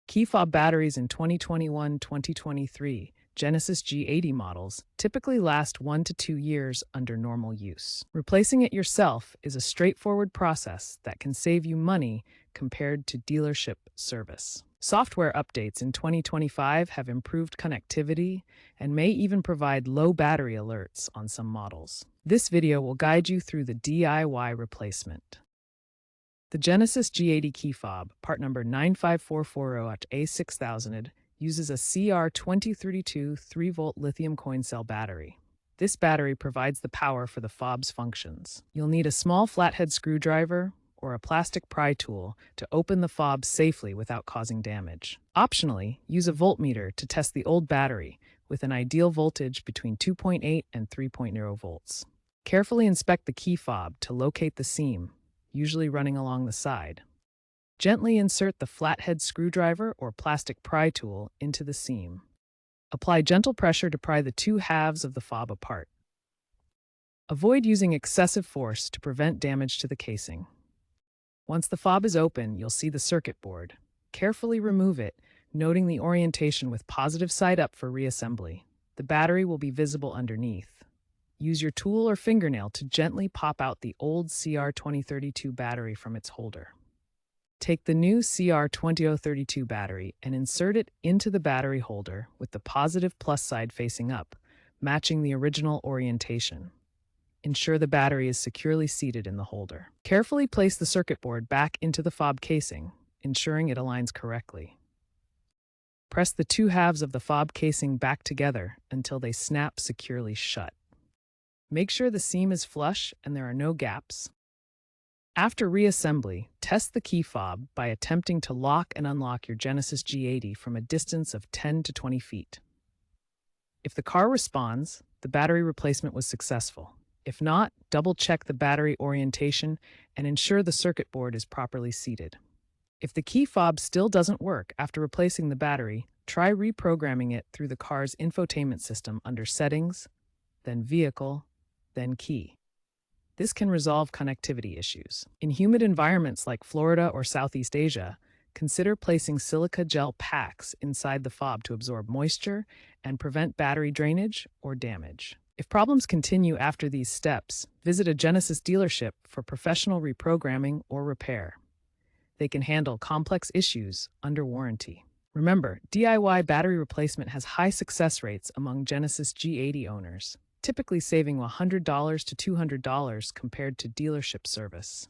Key fob batteries in 2021-2023 Genesis G80 models typically last 1 to 2 years under normal use. Replacing it yourself is a straightforward process that can save you money compared to dealership service. Software updates in 2025 have improved connectivity and may even provide low battery alerts on some models. This video will guide you through the DIY replacement. The Genesis G80 key fob, part number 95440A6000, uses a CR2032 3-volt lithium coin cell battery. This battery provides the power for the fob's functions. You'll need a small flathead screwdriver or a plastic pry tool to open the fob safely without causing damage. Optionally, use a voltmeter to test the old battery with an ideal voltage between 2.8 and 3.0 volts. Carefully inspect the key fob to locate the seam, usually running along the side. Gently insert the flathead screwdriver or plastic pry tool into the seam. Apply gentle pressure to pry the two halves of the fob apart. Avoid using excessive force to prevent damage to the casing. Once the fob is open, you'll see the circuit board. Carefully remove it, noting the orientation with positive side up for reassembly. The battery will be visible underneath. Use your tool or fingernail to gently pop out the old CR2032 battery from its holder. Take the new CR2032 battery and insert it into the battery holder with the positive plus side facing up, matching the original orientation. Ensure the battery is securely seated in the holder. Carefully place the circuit board back into the fob casing, ensuring it aligns correctly. Press the two halves of the fob casing back together until they snap securely shut. Make sure the seam is flush and there are no gaps. After reassembly, test the key fob by attempting to lock and unlock your Genesis G80 from a distance of 10 to 20 feet. If the car responds, the battery replacement was successful. If not, double-check the battery orientation and ensure the circuit board is properly seated. If the key fob still doesn't work after replacing the battery, try reprogramming it through the car's infotainment system under Settings, then Vehicle, then Key. This can resolve connectivity issues. In humid environments like Florida or Southeast Asia, consider placing silica gel packs inside the fob to absorb moisture and prevent battery drainage or damage. If problems continue after these steps, visit a Genesis dealership for professional reprogramming or repair. They can handle complex issues under warranty. Remember, DIY battery replacement has high success rates among Genesis G80 owners, typically saving $100 to $200 compared to dealership service.